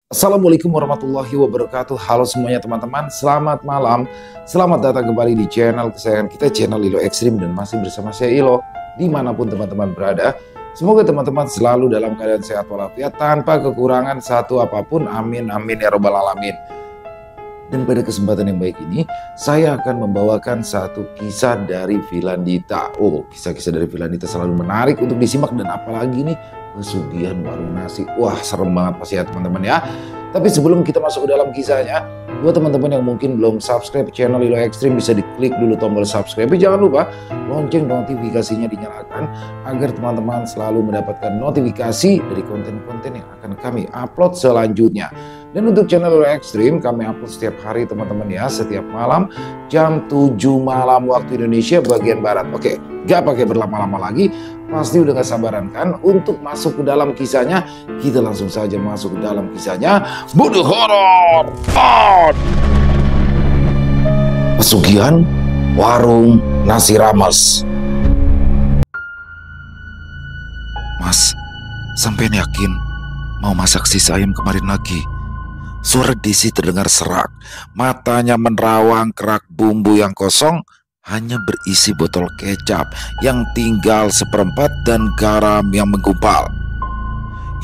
Assalamualaikum warahmatullahi wabarakatuh. Halo semuanya teman-teman, selamat malam. Selamat datang kembali di channel kesayangan kita, channel Ilo Ekstrim. Dan masih bersama saya Ilo, dimanapun teman-teman berada. Semoga teman-teman selalu dalam keadaan sehat walafiat, tanpa kekurangan satu apapun. Amin, amin ya robbal alamin. Dan pada kesempatan yang baik ini, saya akan membawakan satu kisah dari Finlandita. Oh, kisah-kisah dari Finlandita selalu menarik untuk disimak, dan apalagi nih pesugihan warung nasi. Wah, serem banget pasti ya teman-teman ya. Tapi sebelum kita masuk ke dalam kisahnya, buat teman-teman yang mungkin belum subscribe channel Ilo Ekstrim, bisa diklik dulu tombol subscribe. Tapi jangan lupa lonceng notifikasinya dinyalakan agar teman-teman selalu mendapatkan notifikasi dari konten-konten yang akan kami upload selanjutnya. Dan untuk channel Ilo Ekstrim kami upload setiap hari teman-teman ya, setiap malam jam 7 malam waktu Indonesia bagian Barat. Oke, gak pakai berlama-lama lagi, pasti udah gak sabaran kan untuk masuk ke dalam kisahnya. Kita langsung saja masuk ke dalam kisahnya. Bunuh horor on! Pesugihan warung nasi rames. Mas, sampean yakin mau masak sisa ayam kemarin lagi? Suara Desi terdengar serak. Matanya menerawang kerak bumbu yang kosong hanya berisi botol kecap yang tinggal seperempat dan garam yang menggumpal.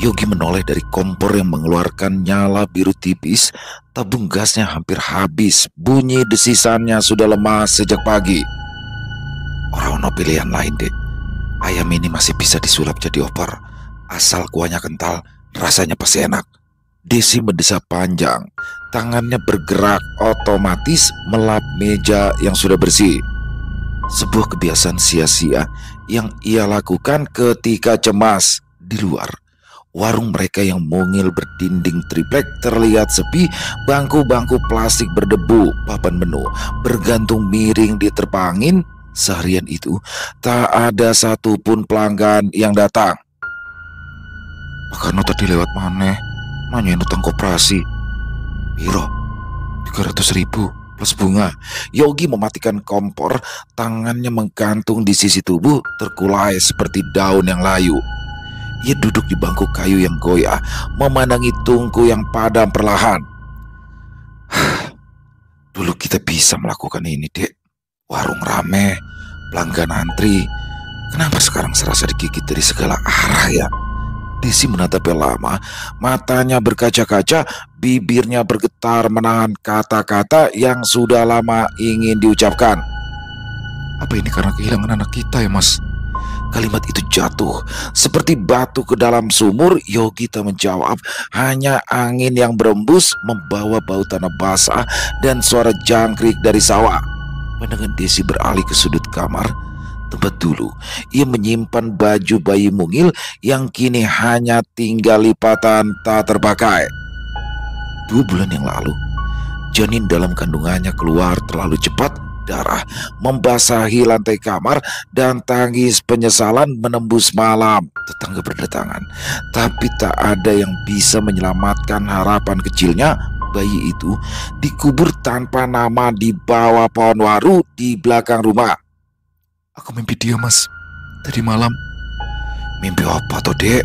Yogi menoleh dari kompor yang mengeluarkan nyala biru tipis. Tabung gasnya hampir habis. Bunyi desisannya sudah lemas sejak pagi. Orang no pilihan lain, Dek. Ayam ini masih bisa disulap jadi opor. Asal kuahnya kental, rasanya pasti enak. Desi mendesah panjang. Tangannya bergerak otomatis melap meja yang sudah bersih. Sebuah kebiasaan sia-sia yang ia lakukan ketika cemas. Di luar, warung mereka yang mungil berdinding triplek terlihat sepi. Bangku-bangku plastik berdebu, papan menu bergantung miring di terpangin. Seharian itu tak ada satupun pelanggan yang datang. Pak Karno tadi lewat mana? Nanyain utang koperasi. Piro? 300.000 plus bunga. Yogi mematikan kompor. Tangannya menggantung di sisi tubuh, terkulai seperti daun yang layu. Ia duduk di bangku kayu yang goyah, memandangi tungku yang padam perlahan. Dulu kita bisa melakukan ini, Dek. Warung rame, pelanggan antri. Kenapa sekarang serasa digigit dari segala arah ya? Desi menatapnya lama, matanya berkaca-kaca, bibirnya bergetar menahan kata-kata yang sudah lama ingin diucapkan. Apa ini karena kehilangan anak kita ya, Mas? Kalimat itu jatuh seperti batu ke dalam sumur. Yogi tak menjawab, hanya angin yang berembus membawa bau tanah basah dan suara jangkrik dari sawah. Pandangan Desi beralih ke sudut kamar, tempat dulu ia menyimpan baju bayi mungil yang kini hanya tinggal lipatan tak terpakai. 2 bulan yang lalu, janin dalam kandungannya keluar terlalu cepat. Darah membasahi lantai kamar dan tangis penyesalan menembus malam. Tetangga berdatangan, tapi tak ada yang bisa menyelamatkan harapan kecilnya. Bayi itu dikubur tanpa nama di bawah pohon waru di belakang rumah. Aku mimpi dia, Mas, tadi malam. Mimpi apa toh, Dek?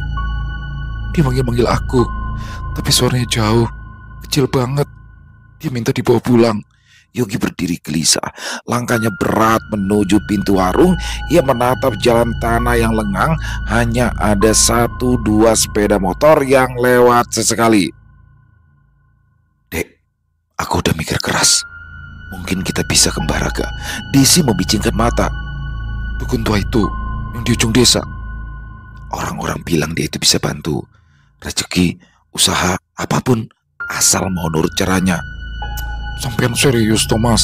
Dia manggil-manggil aku, tapi suaranya jauh, kecil banget. Dia minta dibawa pulang. Yogi berdiri gelisah, langkahnya berat menuju pintu warung. Ia menatap jalan tanah yang lengang, hanya ada 1-2 sepeda motor yang lewat sesekali. Dek, aku udah mikir keras. Mungkin kita bisa ke Mbaraga. Desi membicingkan mata. Dukun tua itu yang di ujung desa. Orang-orang bilang dia itu bisa bantu. Rezeki, usaha, apapun, asal mau nurut caranya. Sampean serius, Thomas?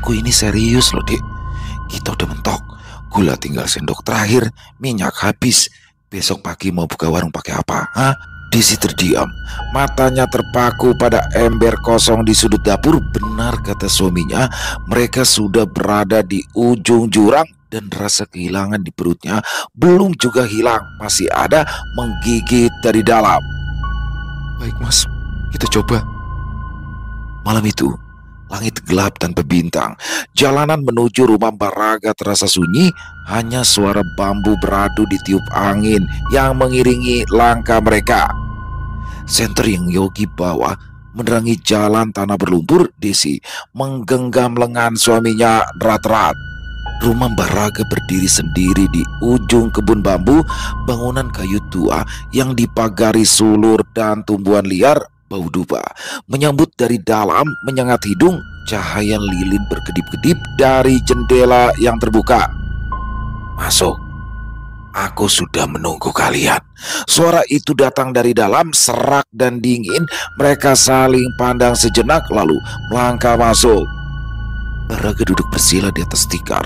Aku ini serius loh, Dek. Kita udah mentok. Gula tinggal sendok terakhir, minyak habis. Besok pagi mau buka warung pakai apa? Hah? Desi terdiam, matanya terpaku pada ember kosong di sudut dapur. Benar kata suaminya, mereka sudah berada di ujung jurang dan rasa kehilangan di perutnya belum juga hilang, masih ada menggigit dari dalam. Baik, Mas, kita coba. Malam itu, langit gelap tanpa bintang. Jalanan menuju rumah Mbaraga terasa sunyi. Hanya suara bambu beradu ditiup angin yang mengiringi langkah mereka. Senter yang Yogi bawa menerangi jalan tanah berlumpur. Desi menggenggam lengan suaminya erat-erat. Rumah Mbah Raga berdiri sendiri di ujung kebun bambu, bangunan kayu tua yang dipagari sulur dan tumbuhan liar bau dupa. Menyambut dari dalam menyengat hidung, cahaya lilin berkedip-kedip dari jendela yang terbuka. "Masuk, aku sudah menunggu kalian." Suara itu datang dari dalam, serak dan dingin. Mereka saling pandang sejenak lalu melangkah masuk. Mbah Raga duduk bersila di atas tikar,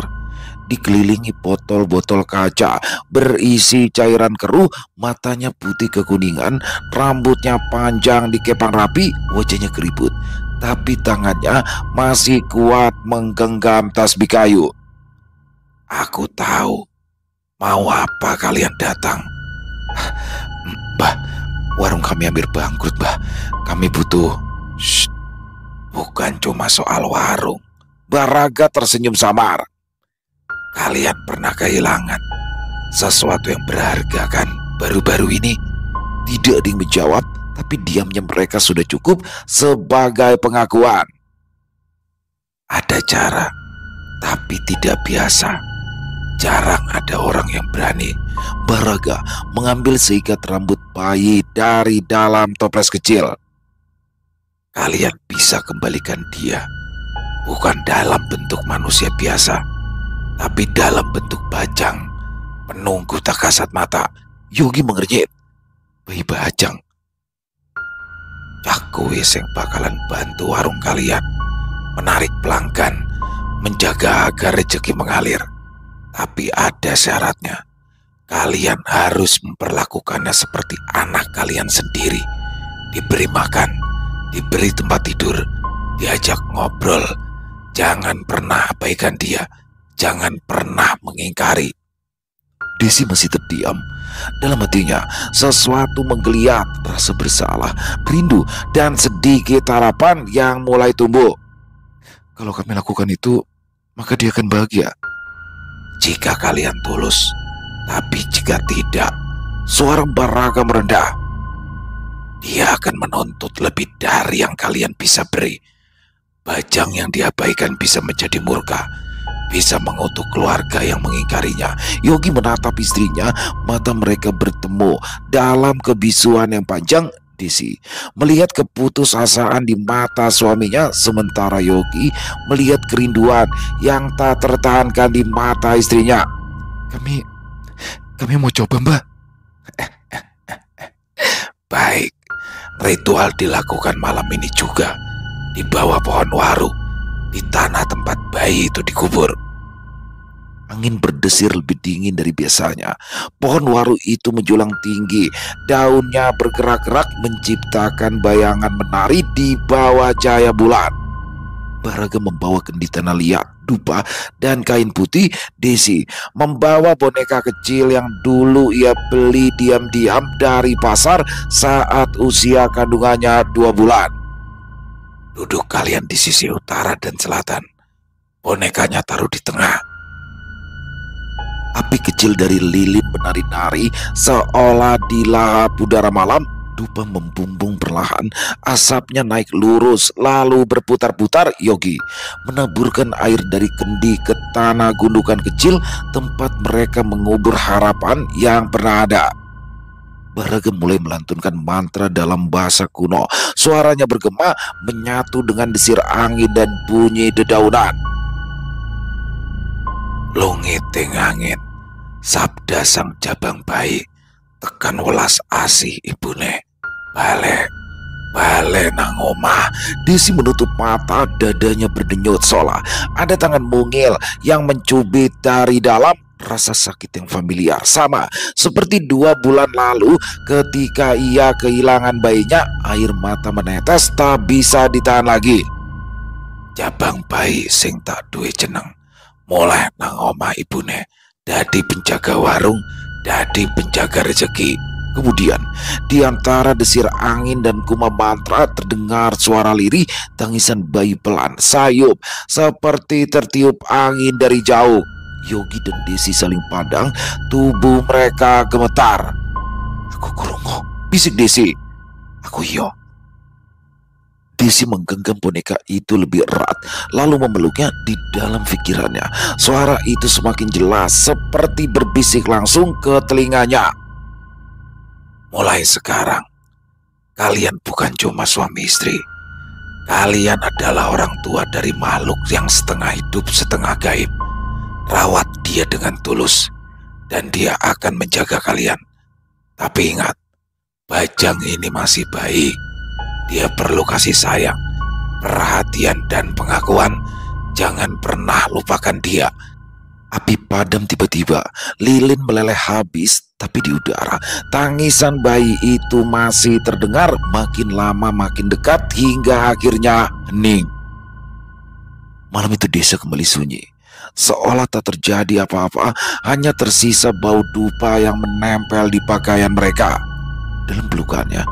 dikelilingi botol-botol kaca berisi cairan keruh. Matanya putih kekuningan, rambutnya panjang dikepang rapi, wajahnya keriput, tapi tangannya masih kuat menggenggam tasbih kayu. "Aku tahu mau apa kalian datang." "Mbah, warung kami hampir bangkrut, Mbah. Kami butuh..." "Shh, bukan cuma soal warung." Mbah Raga tersenyum samar. "Kalian pernah kehilangan sesuatu yang berharga kan baru-baru ini?" Tidak ada yang menjawab, tapi diamnya mereka sudah cukup sebagai pengakuan. "Ada cara, tapi tidak biasa. Jarang ada orang yang berani." Mbah Raga mengambil seikat rambut bayi dari dalam toples kecil. "Kalian bisa kembalikan dia, bukan dalam bentuk manusia biasa, tapi dalam bentuk bajang penunggu tak kasat mata." Yogi mengernyit. "Bayi bajang? Aku yang bakalan bantu warung kalian, menarik pelanggan, menjaga agar rezeki mengalir. Tapi ada syaratnya. Kalian harus memperlakukannya seperti anak kalian sendiri. Diberi makan, diberi tempat tidur, diajak ngobrol. Jangan pernah abaikan dia. Jangan pernah mengingkari." Desi masih terdiam. Dalam hatinya sesuatu menggeliat, rasa bersalah, rindu, dan sedikit harapan yang mulai tumbuh. "Kalau kami lakukan itu, maka dia akan bahagia." "Jika kalian tulus, tapi jika tidak," suara Mbah Raga merendah, "dia akan menuntut lebih dari yang kalian bisa beri. Bajang yang diabaikan bisa menjadi murka, bisa mengutuk keluarga yang mengingkarinya." Yogi menatap istrinya, mata mereka bertemu dalam kebisuan yang panjang. Desi melihat keputusasaan di mata suaminya, sementara Yogi melihat kerinduan yang tak tertahankan di mata istrinya. Kami mau coba, Mbak." "Baik, ritual dilakukan malam ini juga di bawah pohon waru, di tanah tempat bayi itu dikubur." Angin berdesir lebih dingin dari biasanya. Pohon waru itu menjulang tinggi, daunnya bergerak-gerak menciptakan bayangan menari di bawah cahaya bulan. Mbah Raga membawa kendi tanah liat, dupa, dan kain putih. Desi membawa boneka kecil yang dulu ia beli diam-diam dari pasar saat usia kandungannya 2 bulan. "Duduk kalian di sisi utara dan selatan. Bonekanya taruh di tengah." Api kecil dari lilin menari-nari seolah dilahap udara malam. Dupa membumbung perlahan, asapnya naik lurus lalu berputar-putar. Yogi menaburkan air dari kendi ke tanah gundukan kecil tempat mereka mengubur harapan yang pernah ada. Mbah Raga mulai melantunkan mantra dalam bahasa kuno. Suaranya bergema menyatu dengan desir angin dan bunyi dedaunan. "Lungiting angin, sabda sang jabang bayi, tekan welas asih ibune. Bale nang omah." Desi menutup mata, dadanya berdenyut seolah ada tangan mungil yang mencubit dari dalam. Rasa sakit yang familiar, sama seperti 2 bulan lalu ketika ia kehilangan bayinya. Air mata menetes tak bisa ditahan lagi. "Jabang bayi sing tak duwe jeneng, mulai nang omah ibune, dadi penjaga warung, dadi penjaga rezeki." Kemudian di antara desir angin dan guma mantra terdengar suara lirih, tangisan bayi pelan, sayup seperti tertiup angin dari jauh. Yogi dan Desi saling pandang, tubuh mereka gemetar. "Aku kurungu," bisik Desi. Aku iyo. Desi menggenggam boneka itu lebih erat, lalu memeluknya di dalam pikirannya. Suara itu semakin jelas, seperti berbisik langsung ke telinganya. Mulai sekarang, kalian bukan cuma suami istri. Kalian adalah orang tua dari makhluk yang setengah hidup setengah gaib. Rawat dia dengan tulus, dan dia akan menjaga kalian. Tapi ingat, Bajang ini masih baik. Dia perlu kasih sayang, perhatian, dan pengakuan. Jangan pernah lupakan dia. Api padam tiba-tiba, lilin meleleh habis, tapi di udara tangisan bayi itu masih terdengar, makin lama makin dekat hingga akhirnya hening. Malam itu desa kembali sunyi, seolah tak terjadi apa-apa, hanya tersisa bau dupa yang menempel di pakaian mereka. Dalam pelukannya,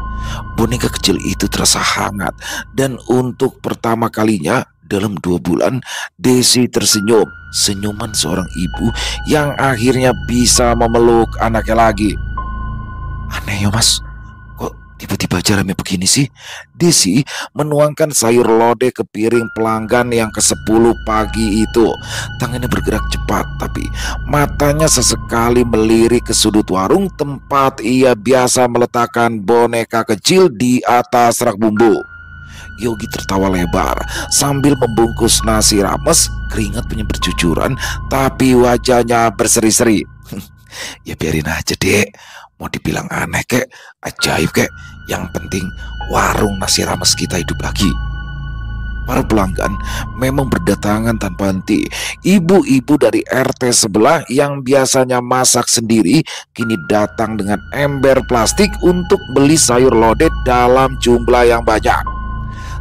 boneka kecil itu terasa hangat, dan untuk pertama kalinya dalam 2 bulan, Desi tersenyum, senyuman seorang ibu yang akhirnya bisa memeluk anaknya lagi. Aneh ya mas, kok tiba-tiba aja rame begini sih? Desi menuangkan sayur lodeh ke piring pelanggan yang ke-10 pagi itu. Tangannya bergerak cepat, tapi matanya sesekali melirik ke sudut warung tempat ia biasa meletakkan boneka kecil di atas rak bumbu. Yogi tertawa lebar sambil membungkus nasi rames. Keringat punya bercucuran, tapi wajahnya berseri-seri. Ya biarin aja dek, mau dibilang aneh kek, ajaib kek, yang penting warung nasi rames kita hidup lagi. Para pelanggan memang berdatangan tanpa henti. Ibu-ibu dari RT sebelah yang biasanya masak sendiri kini datang dengan ember plastik untuk beli sayur lodeh dalam jumlah yang banyak.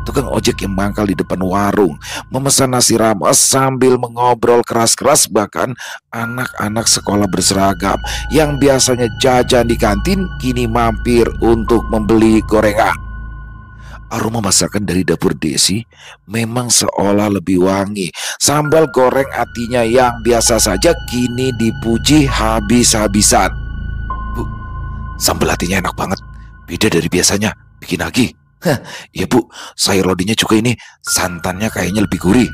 Tukang ojek yang mangkal di depan warung memesan nasi rames sambil mengobrol keras-keras. Bahkan anak-anak sekolah berseragam yang biasanya jajan di kantin kini mampir untuk membeli gorengan. Aroma masakan dari dapur Desi memang seolah lebih wangi. Sambal goreng atinya yang biasa saja kini dipuji habis-habisan. Bu, sambal atinya enak banget, beda dari biasanya, bikin lagi. Hah, iya bu, sayur lodehnya juga ini santannya kayaknya lebih gurih.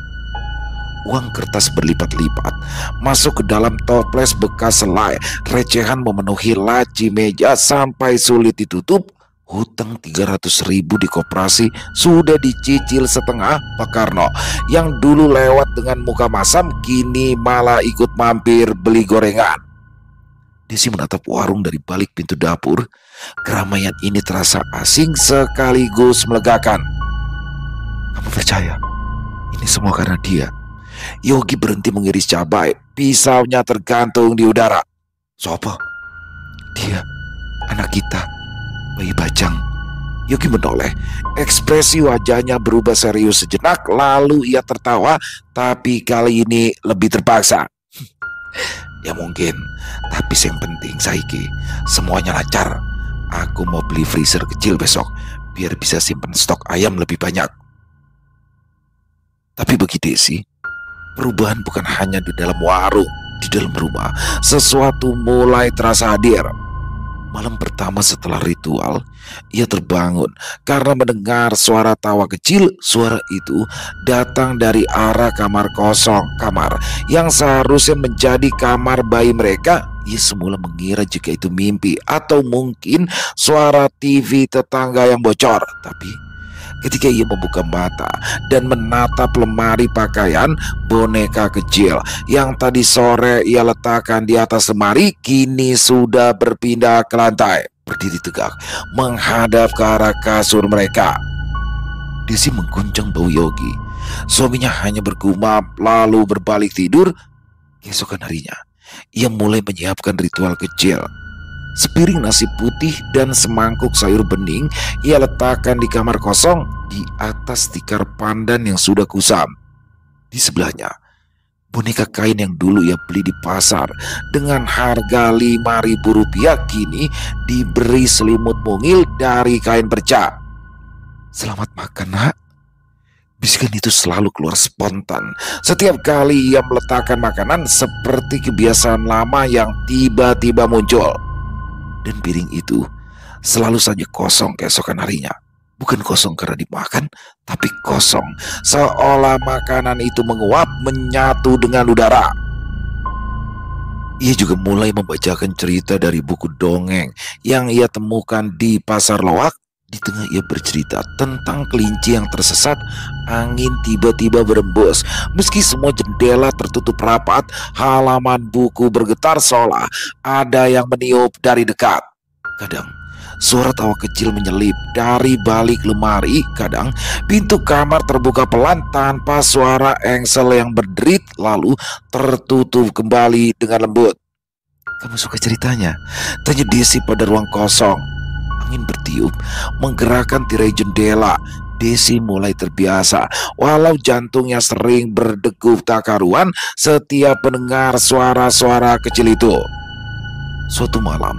Uang kertas berlipat-lipat masuk ke dalam toples bekas selai. Recehan memenuhi laci meja sampai sulit ditutup. Hutang 300.000 di koperasi sudah dicicil setengah. Pak Karno yang dulu lewat dengan muka masam kini malah ikut mampir beli gorengan. Desi menatap warung dari balik pintu dapur. Keramaian ini terasa asing sekaligus melegakan. Kamu percaya ini semua karena dia? Yogi berhenti mengiris cabai. Pisaunya tergantung di udara. Siapa? Dia, anak kita, bayi Bajang. Yogi menoleh. Ekspresi wajahnya berubah serius sejenak. Lalu ia tertawa, tapi kali ini lebih terpaksa. Ya mungkin, tapi yang penting saiki semuanya lancar. Aku mau beli freezer kecil besok biar bisa simpan stok ayam lebih banyak. Tapi bagi Desi, perubahan bukan hanya di dalam warung. Di dalam rumah, sesuatu mulai terasa hadir. Malam pertama setelah ritual, ia terbangun karena mendengar suara tawa kecil. Suara itu datang dari arah kamar kosong, kamar yang seharusnya menjadi kamar bayi mereka. Ia semula mengira jika itu mimpi atau mungkin suara TV tetangga yang bocor. Tapi ketika ia membuka mata dan menatap lemari pakaian, boneka kecil yang tadi sore ia letakkan di atas lemari kini sudah berpindah ke lantai, berdiri tegak menghadap ke arah kasur mereka. Desi mengguncang bau Yogi. Suaminya hanya bergumam lalu berbalik tidur. Keesokan harinya ia mulai menyiapkan ritual kecil. Sepiring nasi putih dan semangkuk sayur bening ia letakkan di kamar kosong di atas tikar pandan yang sudah kusam. Di sebelahnya, boneka kain yang dulu ia beli di pasar dengan harga Rp5.000 kini diberi selimut mungil dari kain perca. Selamat makan nak. Bisikan itu selalu keluar spontan setiap kali ia meletakkan makanan, seperti kebiasaan lama yang tiba-tiba muncul. Dan piring itu selalu saja kosong keesokan harinya. Bukan kosong karena dimakan, tapi kosong seolah makanan itu menguap menyatu dengan udara. Ia juga mulai membacakan cerita dari buku dongeng yang ia temukan di pasar loak. Di tengah ia bercerita tentang kelinci yang tersesat, angin tiba-tiba berembus. Meski semua jendela tertutup rapat, halaman buku bergetar seolah ada yang meniup dari dekat. Kadang suara tawa kecil menyelip dari balik lemari. Kadang pintu kamar terbuka pelan tanpa suara engsel yang berderit, lalu tertutup kembali dengan lembut. "Kamu suka ceritanya?" tanya Desi pada ruang kosong. Angin bertiup menggerakkan tirai jendela. Desi mulai terbiasa, walau jantungnya sering berdegup tak karuan setiap mendengar suara-suara kecil itu. Suatu malam,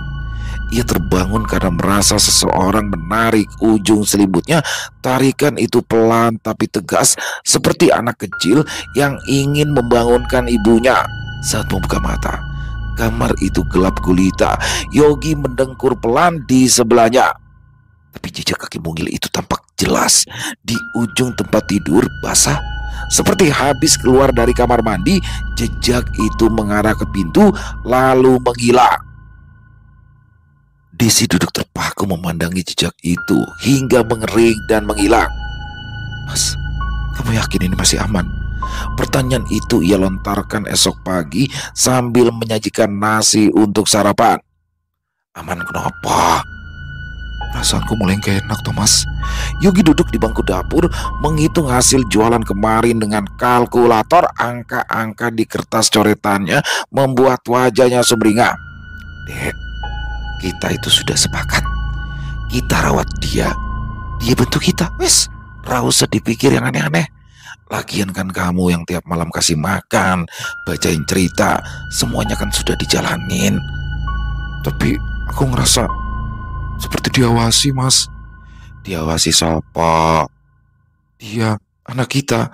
ia terbangun karena merasa seseorang menarik ujung selimutnya. Tarikan itu pelan tapi tegas, seperti anak kecil yang ingin membangunkan ibunya. Saat membuka mata, kamar itu gelap gulita. Yogi mendengkur pelan di sebelahnya. Tapi jejak kaki mungil itu tampak jelas di ujung tempat tidur basah. Seperti habis keluar dari kamar mandi, jejak itu mengarah ke pintu lalu menghilang. Desi duduk terpaku memandangi jejak itu hingga mengering dan menghilang. "Mas, kamu yakin ini masih aman?" Pertanyaan itu ia lontarkan esok pagi sambil menyajikan nasi untuk sarapan. "Aman kenapa? Perasaanku mulai gak enak, Thomas." Yogi duduk di bangku dapur menghitung hasil jualan kemarin dengan kalkulator. Angka-angka di kertas coretannya membuat wajahnya sumringah. "Dek, kita itu sudah sepakat. Kita rawat dia, dia bantu kita. Wes, ra usah dipikir yang aneh-aneh. Lagian kan kamu yang tiap malam kasih makan, bacain cerita, semuanya kan sudah dijalanin." "Tapi aku ngerasa seperti diawasi, Mas." "Diawasi siapa?" "Dia, anak kita."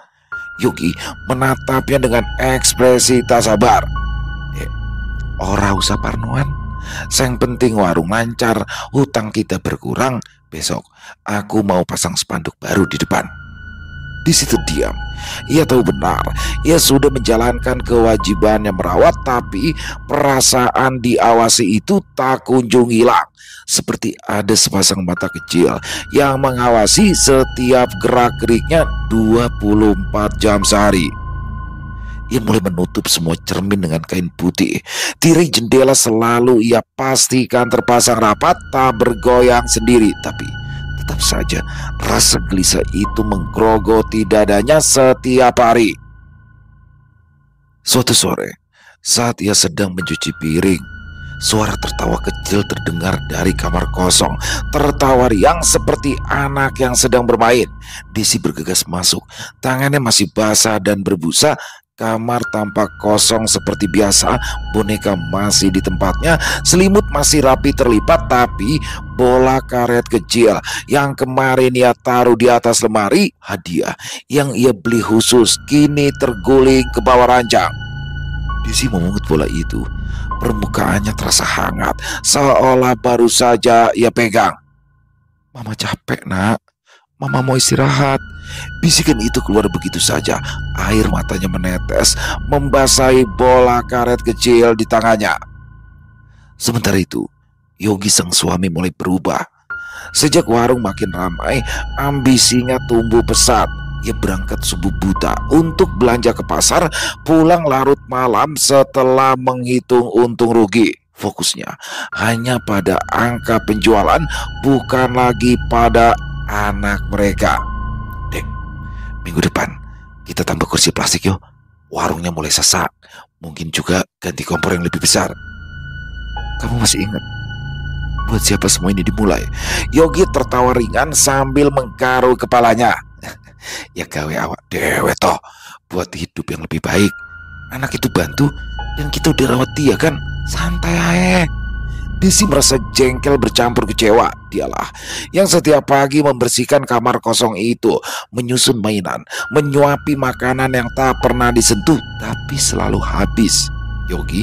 Yogi menatapnya dengan ekspresi tak sabar. "Dek, ora usah parnoan. Yang penting warung lancar, hutang kita berkurang. Besok aku mau pasang spanduk baru di depan." Di situ diam. Ia tahu benar ia sudah menjalankan kewajibannya merawat, tapi perasaan diawasi itu tak kunjung hilang. Seperti ada sepasang mata kecil yang mengawasi setiap gerak-geriknya 24 jam sehari. Ia mulai menutup semua cermin dengan kain putih. Tirai jendela selalu ia pastikan terpasang rapat, tak bergoyang sendiri. Tapi tetap saja rasa gelisah itu menggerogoti dadanya setiap hari. Suatu sore, saat ia sedang mencuci piring, suara tertawa kecil terdengar dari kamar kosong. Tertawa riang seperti anak yang sedang bermain. Desi bergegas masuk. Tangannya masih basah dan berbusa. Kamar tampak kosong seperti biasa. Boneka masih di tempatnya, selimut masih rapi terlipat, tapi bola karet kecil yang kemarin ia taruh di atas lemari, hadiah yang ia beli khusus, kini terguling ke bawah ranjang. Desi memungut bola itu. Permukaannya terasa hangat, seolah baru saja ia pegang. "Mama capek, Nak. Mama mau istirahat." Bisikan itu keluar begitu saja. Air matanya menetes, membasahi bola karet kecil di tangannya. Sementara itu, Yogi sang suami mulai berubah. Sejak warung makin ramai, ambisinya tumbuh pesat. Ia berangkat subuh buta untuk belanja ke pasar, pulang larut malam setelah menghitung untung rugi. Fokusnya hanya pada angka penjualan, bukan lagi pada anak mereka. "Dek, minggu depan kita tambah kursi plastik yuk. Warungnya mulai sesak. Mungkin juga ganti kompor yang lebih besar." "Kamu masih ingat buat siapa semua ini dimulai?" Yogi tertawa ringan sambil menggaruk kepalanya. "Ya gawe awak dewe toh, buat hidup yang lebih baik. Anak itu bantu dan kita udah rawat dia kan. Santai aja." Desi merasa jengkel bercampur kecewa. Dialah yang setiap pagi membersihkan kamar kosong itu, menyusun mainan, menyuapi makanan yang tak pernah disentuh tapi selalu habis. Yogi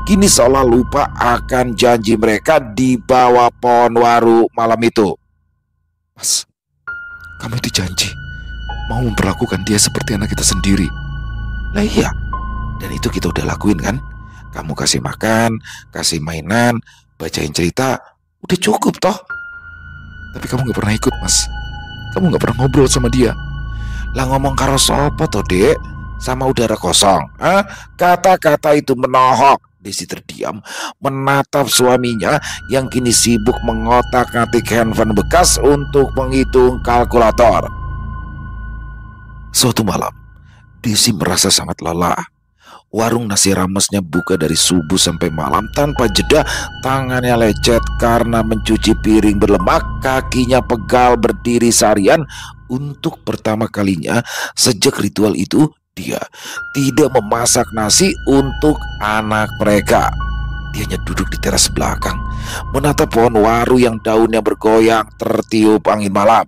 kini seolah lupa akan janji mereka di bawah pohon waru malam itu. Mas, kamu itu janji mau memperlakukan dia seperti anak kita sendiri. Lah iya, dan itu kita udah lakuin kan. Kamu kasih makan, kasih mainan, bacain cerita, udah cukup toh. Tapi kamu gak pernah ikut, Mas. Kamu gak pernah ngobrol sama dia. Lah ngomong karo sopo toh, Dek? Sama udara kosong. Kata-kata itu menohok. Desi terdiam menatap suaminya yang kini sibuk mengotak-atik handphone bekas untuk menghitung kalkulator. Suatu malam, Desi merasa sangat lelah. Warung nasi ramesnya buka dari subuh sampai malam tanpa jeda. Tangannya lecet karena mencuci piring berlemak, kakinya pegal berdiri seharian. Untuk pertama kalinya sejak ritual itu, dia tidak memasak nasi untuk anak mereka. Dia hanya duduk di teras belakang, menatap pohon waru yang daunnya bergoyang tertiup angin malam.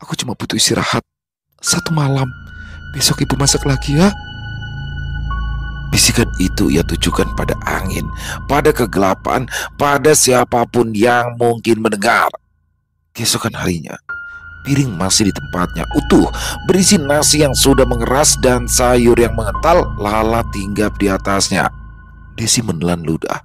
Aku cuma butuh istirahat 1 malam. Besok ibu masak lagi ya. Bisikan itu ia tujukan pada angin, pada kegelapan, pada siapapun yang mungkin mendengar. Keesokan harinya, piring masih di tempatnya, utuh, berisi nasi yang sudah mengeras dan sayur yang mengental lalat hinggap di atasnya. Desi menelan ludah,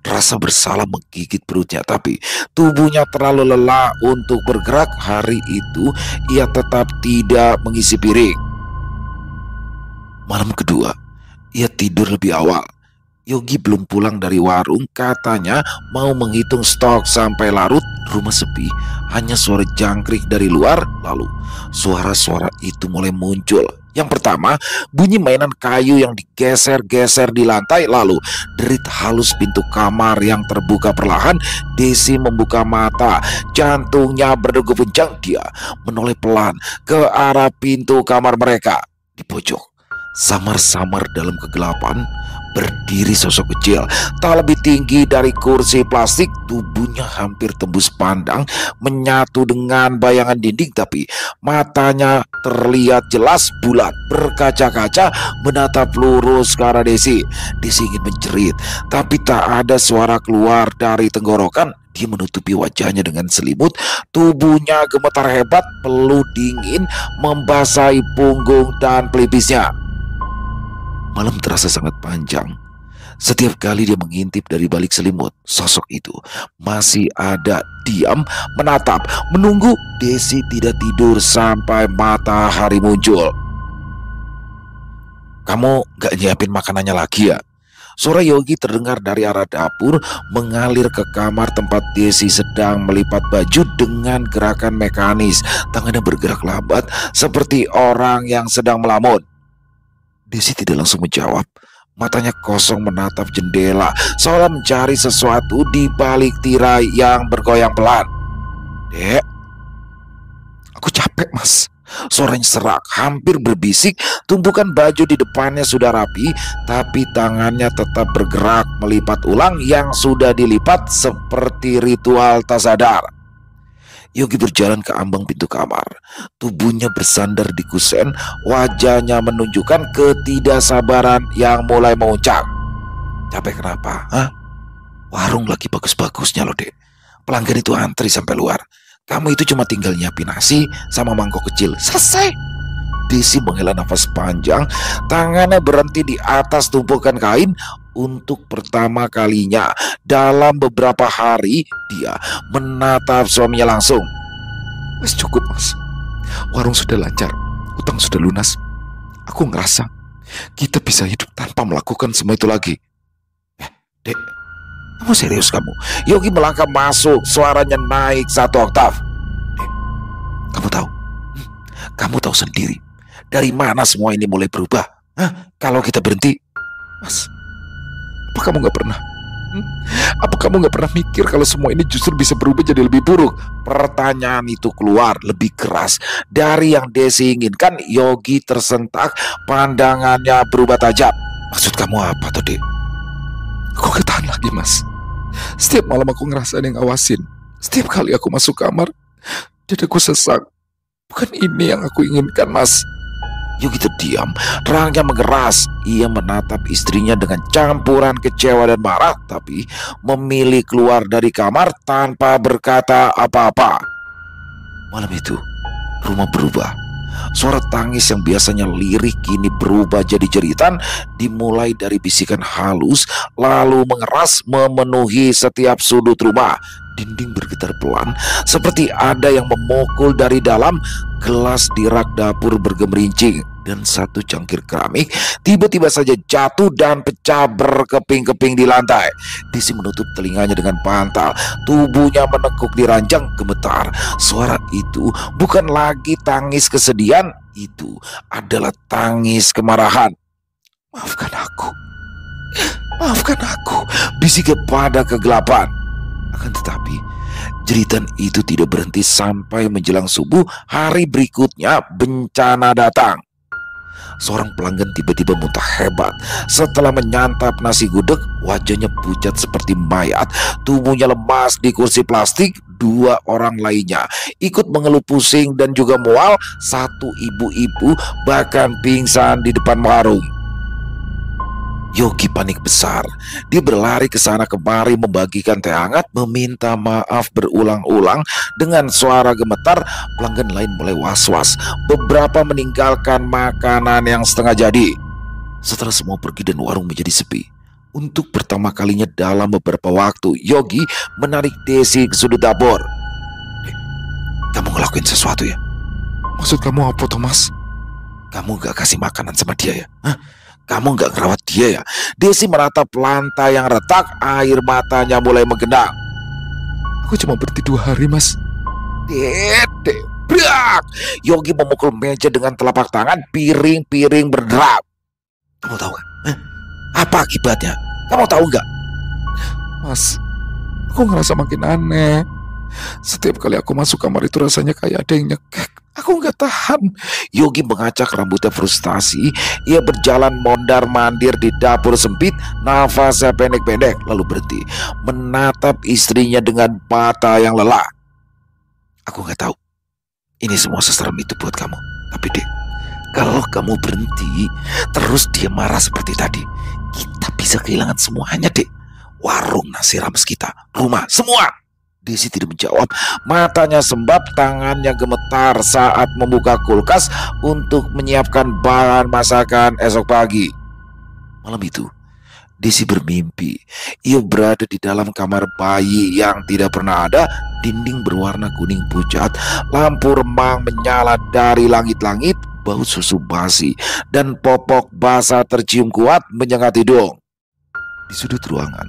rasa bersalah menggigit perutnya, tapi tubuhnya terlalu lelah untuk bergerak. Hari itu ia tetap tidak mengisi piring. Malam kedua, ia tidur lebih awal. Yogi belum pulang dari warung, katanya mau menghitung stok sampai larut. Rumah sepi, hanya suara jangkrik dari luar. Lalu suara-suara itu mulai muncul. Yang pertama, bunyi mainan kayu yang digeser-geser di lantai. Lalu derit halus pintu kamar yang terbuka perlahan. Desi membuka mata, jantungnya berdegup kencang. Dia menoleh pelan ke arah pintu kamar mereka. Di pojok, samar-samar dalam kegelapan, berdiri sosok kecil, tak lebih tinggi dari kursi plastik. Tubuhnya hampir tembus pandang, menyatu dengan bayangan dinding, tapi matanya terlihat jelas bulat, berkaca-kaca, menatap lurus ke arah Desi. Desi ingin menjerit, tapi tak ada suara keluar dari tenggorokan. Dia menutupi wajahnya dengan selimut, tubuhnya gemetar hebat, peluh dingin membasahi punggung dan pelipisnya. Malam terasa sangat panjang. Setiap kali dia mengintip dari balik selimut, sosok itu masih ada, diam, menatap, menunggu. Desi tidak tidur sampai matahari muncul. Kamu gak nyiapin makanannya lagi ya? Suara Yogi terdengar dari arah dapur, mengalir ke kamar tempat Desi sedang melipat baju dengan gerakan mekanis. Tangannya bergerak lambat seperti orang yang sedang melamun. Desi tidak langsung menjawab. Matanya kosong menatap jendela, seolah mencari sesuatu di balik tirai yang bergoyang pelan. Dek, aku capek, Mas. Suaranya serak, hampir berbisik. Tumpukan baju di depannya sudah rapi, tapi tangannya tetap bergerak melipat ulang yang sudah dilipat seperti ritual tak sadar. Yogi berjalan ke ambang pintu kamar. Tubuhnya bersandar di kusen, wajahnya menunjukkan ketidaksabaran yang mulai memuncak. Capek kenapa? Warung lagi bagus-bagusnya loh, Dek. Pelanggan itu antri sampai luar. Kamu itu cuma tinggal nyiapin nasi sama mangkok kecil. Selesai. Desi menghela nafas panjang, tangannya berhenti di atas tumpukan kain. Untuk pertama kalinya dalam beberapa hari, dia menatap suaminya langsung. Mas, cukup, Mas. Warung sudah lancar, utang sudah lunas. Aku ngerasa kita bisa hidup tanpa melakukan semua itu lagi. Dek, kamu serius kamu? Yogi melangkah masuk, suaranya naik 1 oktav. Dek, kamu tahu sendiri dari mana semua ini mulai berubah. Kalau kita berhenti, Mas, apa kamu gak pernah? Apa kamu gak pernah mikir kalau semua ini justru bisa berubah jadi lebih buruk? Pertanyaan itu keluar lebih keras dari yang Desi inginkan. Yogi tersentak, pandangannya berubah tajam. Maksud kamu apa tuh, Dek? Aku gak tahan lagi, Mas. Setiap malam aku ngerasa ada yang ngawasin. Setiap kali aku masuk kamar, dadaku sesak. Bukan ini yang aku inginkan, Mas. Yogi terdiam, rahangnya mengeras. Ia menatap istrinya dengan campuran kecewa dan marah, tapi memilih keluar dari kamar tanpa berkata apa-apa. Malam itu, rumah berubah. Suara tangis yang biasanya lirih kini berubah jadi jeritan, dimulai dari bisikan halus, lalu mengeras memenuhi setiap sudut rumah. Dinding bergetar pelan, seperti ada yang memukul dari dalam. Gelas di rak dapur bergemerincing, dan satu cangkir keramik tiba-tiba saja jatuh dan pecah berkeping-keping di lantai. Desi menutup telinganya dengan bantal, tubuhnya menekuk di ranjang gemetar. Suara itu bukan lagi tangis kesedihan, itu adalah tangis kemarahan. Maafkan aku, maafkan aku, bisiknya pada kegelapan. Akan tetapi jeritan itu tidak berhenti sampai menjelang subuh hari berikutnya. Bencana datang. Seorang pelanggan tiba-tiba muntah hebat. Setelah menyantap nasi gudeg, wajahnya pucat seperti mayat, tubuhnya lemas di kursi plastik. Dua orang lainnya ikut mengeluh pusing dan juga mual. Satu ibu-ibu bahkan pingsan di depan warung. Yogi panik besar. Dia berlari ke sana kemari membagikan teh hangat, meminta maaf berulang-ulang. Dengan suara gemetar, pelanggan lain mulai was-was. Beberapa meninggalkan makanan yang setengah jadi. Setelah semua pergi dan warung menjadi sepi, untuk pertama kalinya dalam beberapa waktu, Yogi menarik Desi ke sudut dapur. Kamu ngelakuin sesuatu ya? Maksud kamu apa, Thomas? Kamu gak kasih makanan sama dia ya? Hah? Kamu gak ngerawat dia ya? Desi meratap lantai yang retak, air matanya mulai menggenang. Aku cuma berhenti 2 hari, Mas. Dede, brak! Yogi memukul meja dengan telapak tangan, piring-piring berderap. Kamu tahu gak? Apa akibatnya? Kamu tahu gak? Mas, aku ngerasa makin aneh. Setiap kali aku masuk kamar itu rasanya kayak ada yang nyekek. Aku nggak tahan. Yogi mengacak rambutnya frustasi. Ia berjalan mondar-mandir di dapur sempit, nafasnya pendek-pendek, lalu berhenti, menatap istrinya dengan mata yang lelah. Aku nggak tahu ini semua seserem itu buat kamu. Tapi Dek, kalau kamu berhenti terus dia marah seperti tadi, kita bisa kehilangan semuanya, Dek. Warung, nasi rames kita, rumah, semua. Desi tidak menjawab. Matanya sembab, tangannya gemetar saat membuka kulkas untuk menyiapkan bahan masakan esok pagi. Malam itu, Desi bermimpi. Ia berada di dalam kamar bayi yang tidak pernah ada. Dinding berwarna kuning pucat, lampu remang menyala dari langit-langit, bau susu basi dan popok basah tercium kuat menyengat hidung. Di sudut ruangan,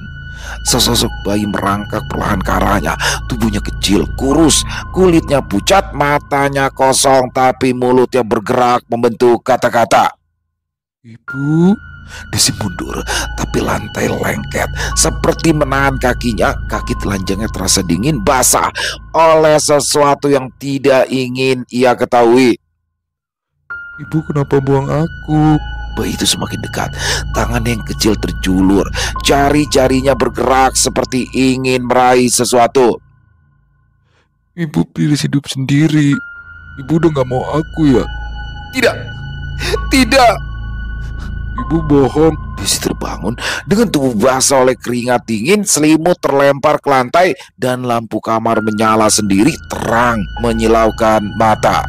sesosok bayi merangkak perlahan ke arahnya. Tubuhnya kecil, kurus, kulitnya pucat, matanya kosong, tapi mulutnya bergerak membentuk kata-kata. Ibu. Desi mundur, tapi lantai lengket, seperti menahan kakinya. Kaki telanjangnya terasa dingin, basah oleh sesuatu yang tidak ingin ia ketahui. Ibu, kenapa buang aku? Bayi itu semakin dekat. Tangannya yang kecil terjulur, jari-jarinya bergerak seperti ingin meraih sesuatu. Ibu pilih hidup sendiri. Ibu udah gak mau aku ya? Tidak, tidak. Ibu bohong. Desi terbangun dengan tubuh basah oleh keringat dingin. Selimut terlempar ke lantai dan lampu kamar menyala sendiri, terang menyilaukan mata.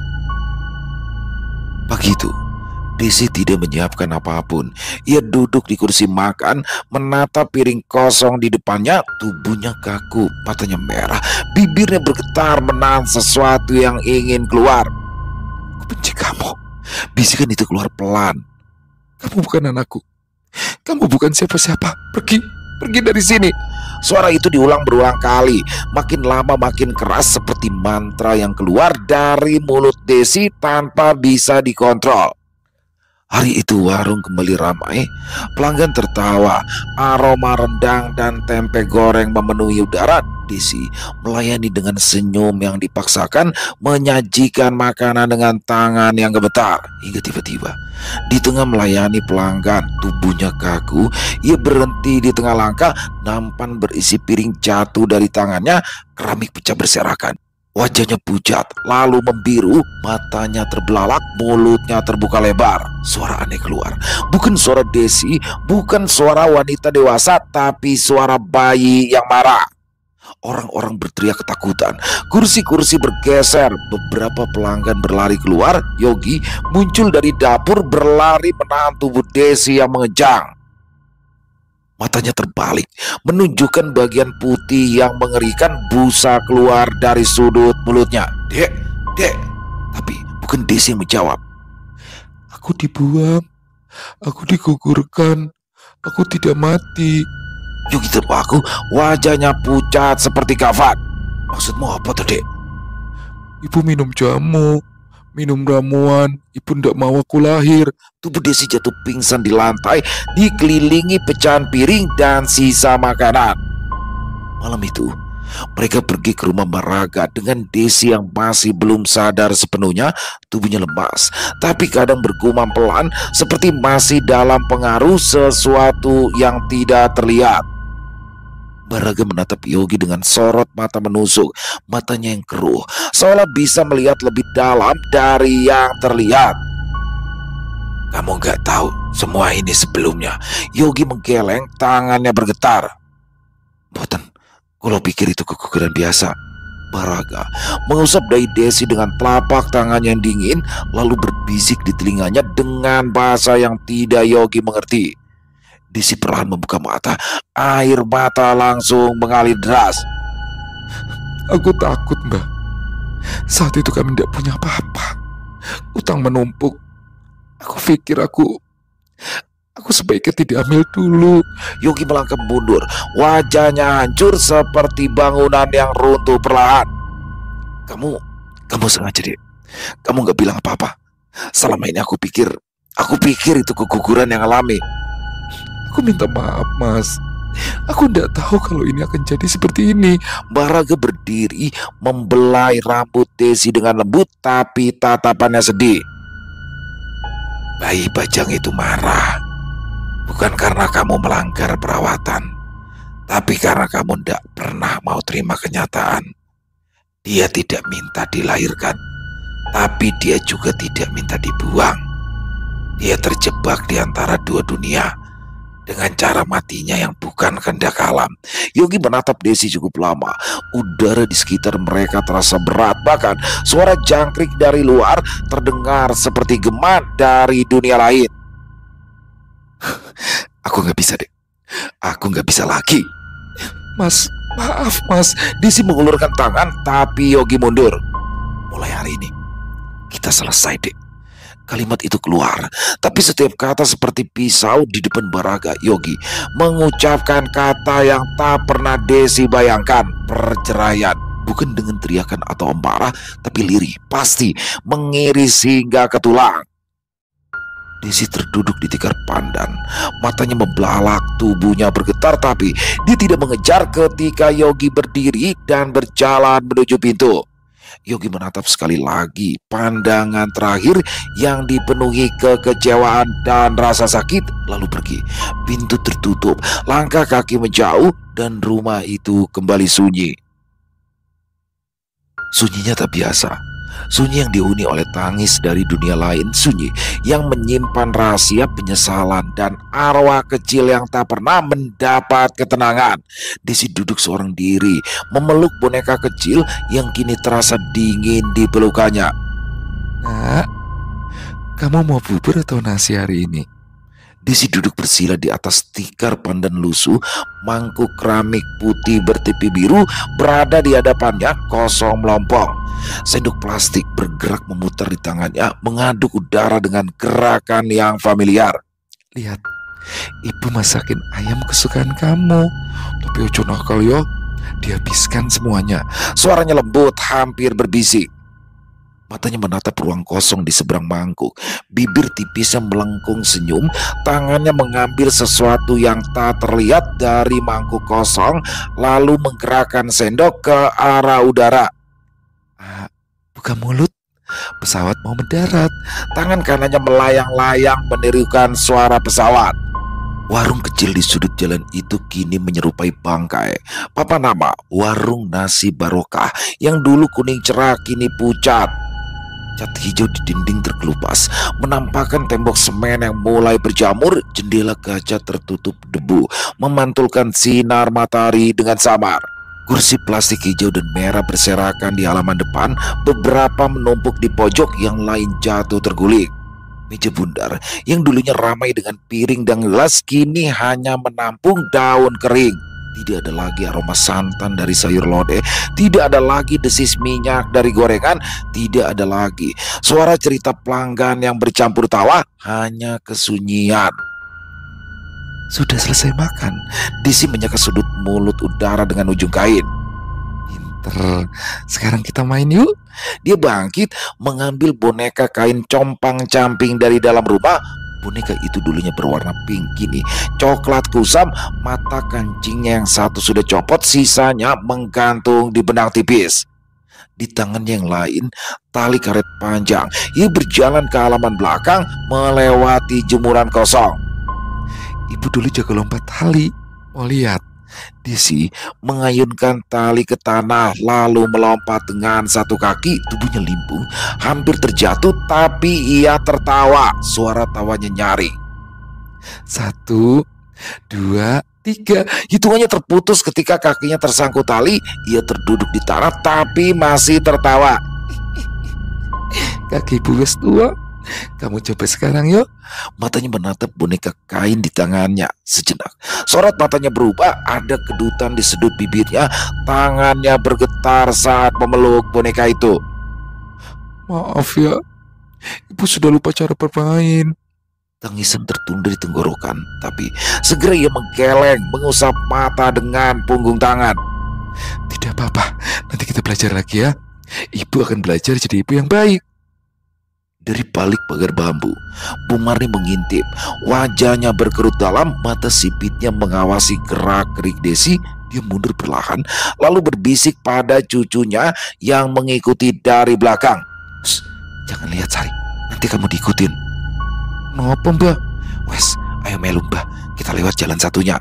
Pagi itu, Desi tidak menyiapkan apapun. Ia duduk di kursi makan, menatap piring kosong di depannya. Tubuhnya kaku, matanya merah, bibirnya bergetar menahan sesuatu yang ingin keluar. Aku benci kamu. Bisikan itu keluar pelan. Kamu bukan anakku. Kamu bukan siapa-siapa. Pergi, pergi dari sini. Suara itu diulang berulang kali, makin lama makin keras, seperti mantra yang keluar dari mulut Desi tanpa bisa dikontrol. Hari itu warung kembali ramai. Pelanggan tertawa, aroma rendang dan tempe goreng memenuhi udara. Desi melayani dengan senyum yang dipaksakan, menyajikan makanan dengan tangan yang gemetar. Hingga tiba-tiba, di tengah melayani pelanggan, tubuhnya kaku. Ia berhenti di tengah langkah. Nampan berisi piring jatuh dari tangannya, keramik pecah berserakan. Wajahnya pucat, lalu membiru, matanya terbelalak, mulutnya terbuka lebar. Suara aneh keluar. Bukan suara Desi, bukan suara wanita dewasa, tapi suara bayi yang marah. Orang-orang berteriak ketakutan. Kursi-kursi bergeser. Beberapa pelanggan berlari keluar. Yogi muncul dari dapur berlari menahan tubuh Desi yang mengejang. Matanya terbalik, menunjukkan bagian putih yang mengerikan, busa keluar dari sudut mulutnya. Dek, dek. Tapi bukan Desi yang menjawab. Aku dibuang, aku digugurkan, aku tidak mati. Yogi terpaku, wajahnya pucat seperti kafan. Maksudmu apa tuh, dek? Ibu minum jamu, minum ramuan, ibu ndak mau aku lahir. Tubuh Desi jatuh pingsan di lantai, dikelilingi pecahan piring dan sisa makanan. Malam itu, mereka pergi ke rumah Baraga dengan Desi yang masih belum sadar sepenuhnya. Tubuhnya lemas, tapi kadang bergumam pelan seperti masih dalam pengaruh sesuatu yang tidak terlihat. Baraga menatap Yogi dengan sorot mata menusuk, matanya yang keruh, seolah bisa melihat lebih dalam dari yang terlihat. Kamu nggak tahu semua ini sebelumnya. Yogi menggeleng, tangannya bergetar. Boten, kalau pikir itu keguguran biasa. Baraga mengusap dahi Desi dengan telapak tangannya yang dingin, lalu berbisik di telinganya dengan bahasa yang tidak Yogi mengerti. Desi perlahan membuka mata, air mata langsung mengalir deras. Aku takut, Mbak. Saat itu kami tidak punya apa-apa. Utang menumpuk. Aku pikir aku sebaiknya tidak hamil dulu. Yogi melangkah mundur, wajahnya hancur seperti bangunan yang runtuh perlahan. Kamu sengaja, dek. Kamu gak bilang apa-apa. Selama ini aku pikir itu keguguran yang alami. Aku minta maaf, Mas. Aku tidak tahu kalau ini akan jadi seperti ini. Baraga berdiri, membelai rambut Desi dengan lembut, tapi tatapannya sedih. Bayi Bajang itu marah, bukan karena kamu melanggar perawatan, tapi karena kamu tidak pernah mau terima kenyataan. Dia tidak minta dilahirkan, tapi dia juga tidak minta dibuang. Dia terjebak di antara dua dunia dengan cara matinya yang bukan kehendak alam. Yogi menatap Desi cukup lama. Udara di sekitar mereka terasa berat. Bahkan suara jangkrik dari luar terdengar seperti gema dari dunia lain. Aku gak bisa, dek. Aku gak bisa lagi. Mas, maaf, Mas. Desi mengulurkan tangan, tapi Yogi mundur. Mulai hari ini kita selesai, dek. Kalimat itu keluar, tapi setiap kata seperti pisau di depan Baraga. Yogi mengucapkan kata yang tak pernah Desi bayangkan. Perceraian, bukan dengan teriakan atau amarah, tapi lirih, pasti, mengiris hingga ke tulang. Desi terduduk di tikar pandan, matanya membelalak, tubuhnya bergetar, tapi dia tidak mengejar ketika Yogi berdiri dan berjalan menuju pintu. Yogi menatap sekali lagi, pandangan terakhir yang dipenuhi kekecewaan dan rasa sakit, lalu pergi. Pintu tertutup, langkah kaki menjauh, dan rumah itu kembali sunyi. Sunyinya tak biasa, sunyi yang dihuni oleh tangis dari dunia lain, sunyi yang menyimpan rahasia penyesalan dan arwah kecil yang tak pernah mendapat ketenangan. Desi duduk seorang diri, memeluk boneka kecil yang kini terasa dingin di pelukannya. Nak, kamu mau bubur atau nasi hari ini? Desi duduk bersila di atas tikar pandan lusuh. Mangkuk keramik putih bertipi biru berada di hadapannya, kosong melompong. Sendok plastik bergerak memutar di tangannya, mengaduk udara dengan gerakan yang familiar. Lihat, ibu masakin ayam kesukaan kamu. Tapi ojo nakal yo, dihabiskan semuanya. Suaranya lembut, hampir berbisik. Matanya menatap ruang kosong di seberang mangkuk. Bibir tipisnya melengkung senyum. Tangannya mengambil sesuatu yang tak terlihat dari mangkuk kosong, lalu menggerakkan sendok ke arah udara. Buka mulut, pesawat mau mendarat. Tangan kanannya melayang-layang menirukan suara pesawat. Warung kecil di sudut jalan itu kini menyerupai bangkai. Papan nama Warung Nasi Barokah yang dulu kuning cerah kini pucat. Cat hijau di dinding terkelupas menampakkan tembok semen yang mulai berjamur. Jendela kaca tertutup debu memantulkan sinar matahari dengan samar. Kursi plastik hijau dan merah berserakan di halaman depan. Beberapa menumpuk di pojok, yang lain jatuh terguling. Meja bundar yang dulunya ramai dengan piring dan gelas kini hanya menampung daun kering. Tidak ada lagi aroma santan dari sayur lodeh, tidak ada lagi desis minyak dari gorengan, tidak ada lagi suara cerita pelanggan yang bercampur tawa, hanya kesunyian. Sudah selesai makan, Desi menyeka sudut mulut udara dengan ujung kain. Pinter, sekarang kita main yuk. Dia bangkit mengambil boneka kain compang-camping dari dalam rumah. Boneka itu dulunya berwarna pink, kini coklat kusam. Mata kancingnya yang satu sudah copot, sisanya menggantung di benang tipis. Di tangannya yang lain tali karet panjang. Ia berjalan ke halaman belakang melewati jemuran kosong. Ibu dulu jago lompat tali, mau lihat? Desi mengayunkan tali ke tanah lalu melompat dengan satu kaki. Tubuhnya limbung, hampir terjatuh, tapi ia tertawa. Suara tawanya nyaring. 1, 2, 3. Hitungannya terputus ketika kakinya tersangkut tali. Ia terduduk di tanah tapi masih tertawa. Kaki ibu wes tua, kamu coba sekarang yuk. Matanya menatap boneka kain di tangannya. Sejenak sorot matanya berubah, ada kedutan di sudut bibirnya. Tangannya bergetar saat memeluk boneka itu. Maaf ya, ibu sudah lupa cara bermain. Tangisan tertunda di tenggorokan, tapi segera ia menggeleng, mengusap mata dengan punggung tangan. Tidak apa-apa, nanti kita belajar lagi ya. Ibu akan belajar jadi ibu yang baik. Dari balik pagar bambu, Bu Marni mengintip. Wajahnya berkerut dalam, mata sipitnya mengawasi gerak-gerik Desi. Dia mundur perlahan, lalu berbisik pada cucunya yang mengikuti dari belakang. Jangan lihat Sari, nanti kamu diikutin. Kenapa mbak? Wes, ayo melu mbak, kita lewat jalan satunya.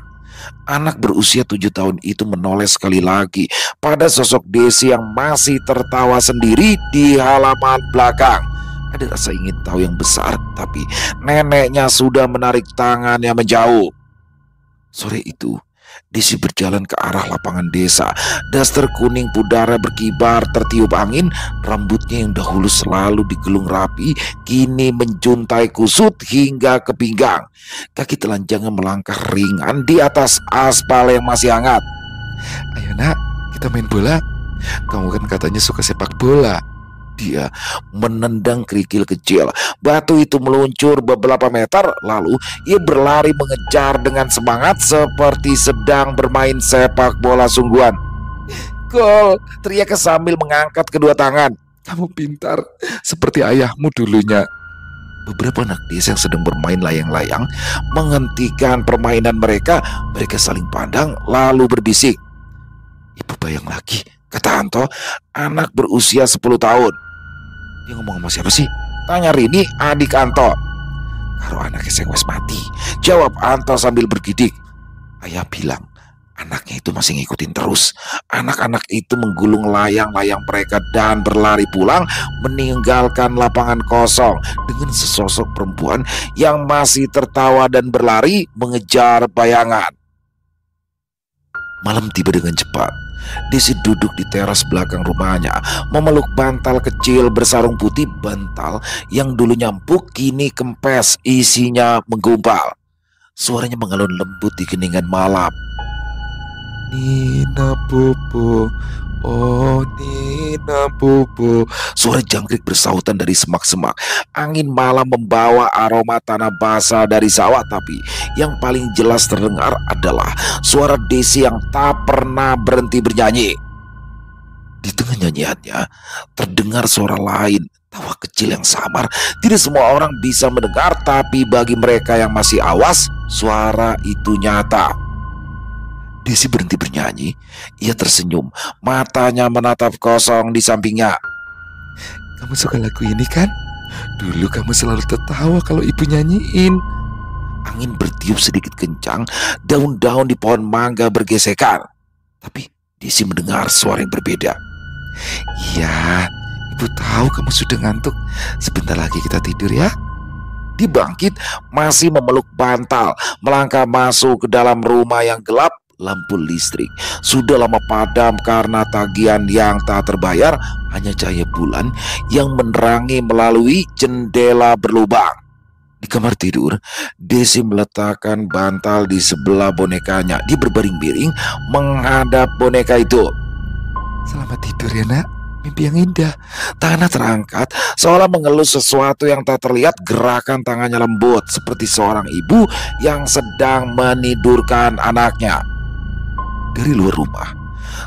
Anak berusia 7 tahun itu menoleh sekali lagi pada sosok Desi yang masih tertawa sendiri di halaman belakang. Ada rasa ingin tahu yang besar, tapi neneknya sudah menarik tangannya menjauh. Sore itu, Desi berjalan ke arah lapangan desa. Daster kuning pudara berkibar tertiup angin. Rambutnya yang dahulu selalu digelung rapi, kini menjuntai kusut hingga ke pinggang. Kaki telanjangnya melangkah ringan di atas aspal yang masih hangat. Ayo nak, kita main bola. Kamu kan katanya suka sepak bola. Dia menendang kerikil kecil. Batu itu meluncur beberapa meter, lalu ia berlari mengejar dengan semangat seperti sedang bermain sepak bola sungguhan. Gol! Teriaknya sambil mengangkat kedua tangan. Kamu pintar, seperti ayahmu dulunya. Beberapa anak desa yang sedang bermain layang-layang menghentikan permainan mereka. Mereka saling pandang lalu berbisik. Ibu bayang lagi, kata Anto, anak berusia 10 tahun. Dia ngomong sama siapa sih? Tanya Rini, adik Anto. Karo anaknya sing wes mati, jawab Anto sambil bergidik. Ayah bilang, anaknya itu masih ngikutin terus. Anak-anak itu menggulung layang-layang mereka dan berlari pulang, meninggalkan lapangan kosong dengan sesosok perempuan yang masih tertawa dan berlari mengejar bayangan. Malam tiba dengan cepat. Desi duduk di teras belakang rumahnya, memeluk bantal kecil bersarung putih. Bantal yang dulunya empuk kini kempes, isinya menggumpal. Suaranya mengalun lembut di keningan malam. Nina Bobo, oh Nina Bobo. Suara jangkrik bersautan dari semak-semak. Angin malam membawa aroma tanah basah dari sawah, tapi yang paling jelas terdengar adalah suara Desi yang tak pernah berhenti bernyanyi. Di tengah nyanyiannya terdengar suara lain, tawa kecil yang samar. Tidak semua orang bisa mendengar, tapi bagi mereka yang masih awas, suara itu nyata. Desi berhenti bernyanyi. Ia tersenyum, matanya menatap kosong di sampingnya. Kamu suka lagu ini kan? Dulu kamu selalu tertawa kalau ibu nyanyiin. Angin bertiup sedikit kencang, daun-daun di pohon mangga bergesekan. Tapi Desi mendengar suara yang berbeda. "Iya, ibu tahu kamu sudah ngantuk. Sebentar lagi kita tidur ya." Dia bangkit, masih memeluk bantal, melangkah masuk ke dalam rumah yang gelap. Lampu listrik sudah lama padam karena tagihan yang tak terbayar. Hanya cahaya bulan yang menerangi melalui jendela berlubang. Di kamar tidur, Desi meletakkan bantal di sebelah bonekanya. Dia berbaring miring menghadap boneka itu. "Selamat tidur ya nak, mimpi yang indah." Tangannya terangkat seolah mengelus sesuatu yang tak terlihat. Gerakan tangannya lembut seperti seorang ibu yang sedang menidurkan anaknya. Dari luar rumah,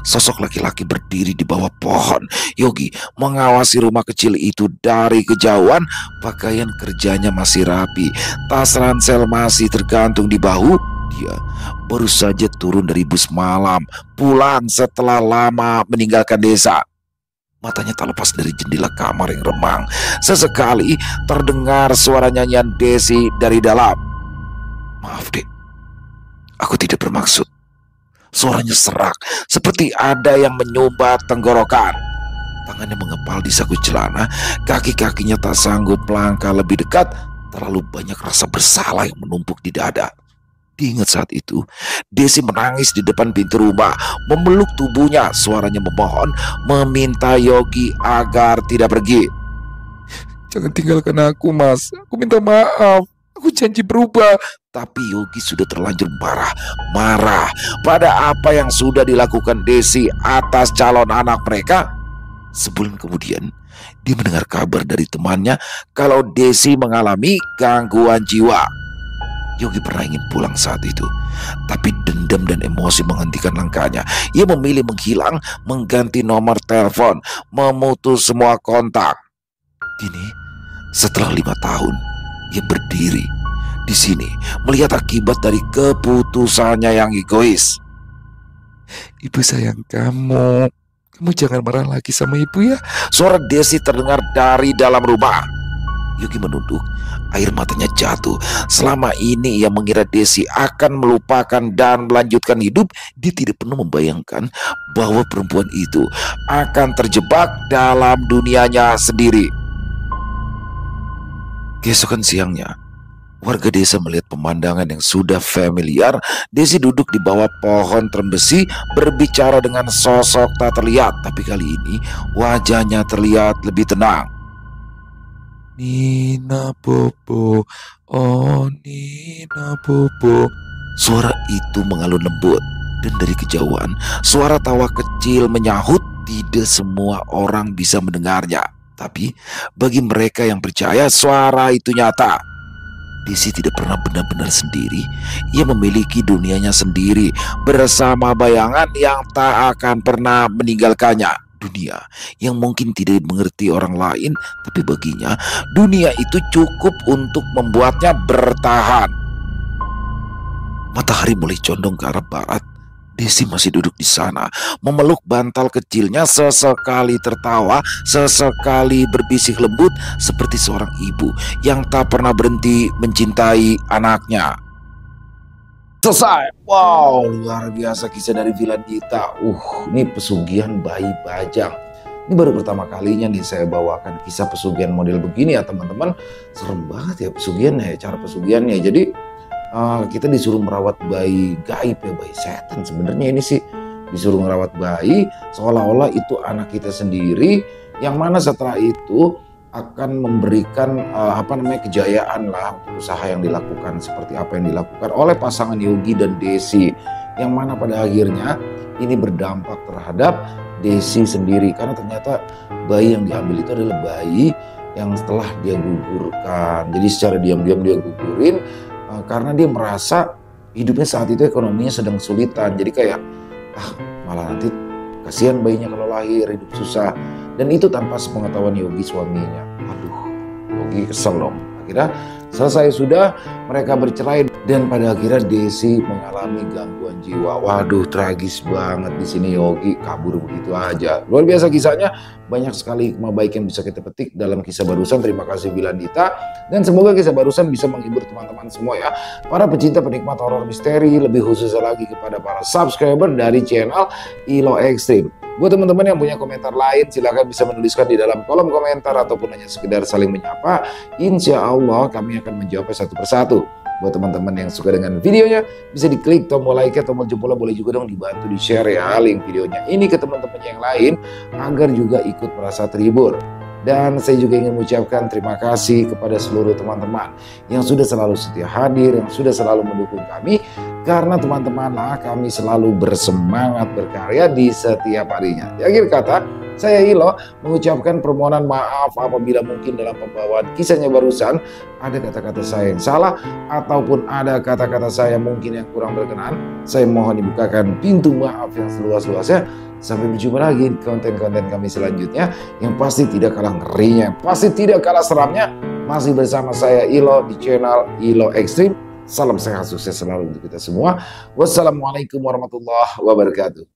sosok laki-laki berdiri di bawah pohon. Yogi mengawasi rumah kecil itu dari kejauhan. Pakaian kerjanya masih rapi, tas ransel masih tergantung di bahu. Dia baru saja turun dari bus malam, pulang setelah lama meninggalkan desa. Matanya tak lepas dari jendela kamar yang remang. Sesekali terdengar suara nyanyian Desi dari dalam. "Maaf dek, aku tidak bermaksud." Suaranya serak, seperti ada yang menyumbat tenggorokan. Tangannya mengepal di saku celana, kaki-kakinya tak sanggup melangkah lebih dekat. Terlalu banyak rasa bersalah yang menumpuk di dada. Diingat saat itu, Desi menangis di depan pintu rumah, memeluk tubuhnya. Suaranya memohon, meminta Yogi agar tidak pergi. "Jangan tinggalkan aku, Mas. Aku minta maaf. Aku janji berubah." Tapi Yogi sudah terlanjur marah pada apa yang sudah dilakukan Desi atas calon anak mereka. Sebulan kemudian, dia mendengar kabar dari temannya kalau Desi mengalami gangguan jiwa. Yogi pernah ingin pulang saat itu, tapi dendam dan emosi menghentikan langkahnya. Ia memilih menghilang, mengganti nomor telepon, memutus semua kontak. Kini, setelah 5 tahun, ia berdiri di sini melihat akibat dari keputusannya yang egois. "Ibu sayang kamu. Kamu jangan marah lagi sama ibu ya." Suara Desi terdengar dari dalam rumah. Yogi menunduk, air matanya jatuh. Selama ini ia mengira Desi akan melupakan dan melanjutkan hidup. Dia tidak pernah membayangkan bahwa perempuan itu akan terjebak dalam dunianya sendiri. Keesokan siangnya, warga desa melihat pemandangan yang sudah familiar. Desi duduk di bawah pohon trembesi berbicara dengan sosok tak terlihat. Tapi kali ini wajahnya terlihat lebih tenang. "Nina Bobo, oh Nina Bobo." Suara itu mengalun lembut. Dan dari kejauhan, suara tawa kecil menyahut. Tidak semua orang bisa mendengarnya. Tapi bagi mereka yang percaya, suara itu nyata. Desi tidak pernah benar-benar sendiri. Ia memiliki dunianya sendiri bersama bayangan yang tak akan pernah meninggalkannya. Dunia yang mungkin tidak mengerti orang lain, tapi baginya dunia itu cukup untuk membuatnya bertahan. Matahari mulai condong ke arah barat. Desi masih duduk di sana, memeluk bantal kecilnya, sesekali tertawa, sesekali berbisik lembut seperti seorang ibu yang tak pernah berhenti mencintai anaknya. Selesai. Wow, luar biasa kisah dari Villa Dita. Ini pesugihan bayi bajang. Ini baru pertama kalinya nih saya bawakan kisah pesugihan model begini ya teman-teman. Serem banget ya pesugihannya ya, cara pesugihannya. Jadi kita disuruh merawat bayi gaib ya, bayi setan. Sebenarnya ini sih disuruh merawat bayi seolah-olah itu anak kita sendiri, yang mana setelah itu akan memberikan kejayaan lah untuk usaha yang dilakukan, seperti apa yang dilakukan oleh pasangan Yogi dan Desi, yang mana pada akhirnya ini berdampak terhadap Desi sendiri, karena ternyata bayi yang diambil itu adalah bayi yang setelah dia gugurkan. Jadi secara diam-diam dia gugurin karena dia merasa hidupnya saat itu ekonominya sedang kesulitan. Jadi kayak malah nanti kasihan bayinya kalau lahir hidup susah. Dan itu tanpa sepengetahuan Yogi suaminya. Yogi kesel dong. Akhirnya Selesai sudah, mereka bercerai dan pada akhirnya Desi mengalami gangguan jiwa. Waduh, tragis banget di sini. Yogi kabur begitu aja. Luar biasa kisahnya, banyak sekali hikmah baik yang bisa kita petik dalam kisah barusan. Terima kasih Bilandita, dan semoga kisah barusan bisa menghibur teman-teman semua ya. Para pecinta penikmat horor misteri, lebih khususnya lagi kepada para subscriber dari channel Ilo Extreme. Buat teman-teman yang punya komentar lain, silahkan bisa menuliskan di dalam kolom komentar ataupun hanya sekedar saling menyapa. Insya Allah kami akan menjawabnya satu persatu. Buat teman-teman yang suka dengan videonya, bisa diklik tombol like, tombol jempolnya, boleh juga dong dibantu di share ya link videonya ini ke teman-teman yang lain agar juga ikut merasa terhibur. Dan saya juga ingin mengucapkan terima kasih kepada seluruh teman-teman yang sudah selalu setia hadir, yang sudah selalu mendukung kami. Karena teman-teman lah kami selalu bersemangat berkarya di setiap harinya. Di akhir kata, saya Ilo mengucapkan permohonan maaf apabila mungkin dalam pembawaan kisahnya barusan ada kata-kata saya yang salah ataupun ada kata-kata saya mungkin yang kurang berkenan. Saya mohon dibukakan pintu maaf yang seluas-luasnya. Sampai berjumpa lagi di konten-konten kami selanjutnya yang pasti tidak kalah ngerinya, pasti tidak kalah seramnya. Masih bersama saya Ilo di channel Ilo Extreme. Salam sehat sukses selalu untuk kita semua. Wassalamualaikum warahmatullahi wabarakatuh.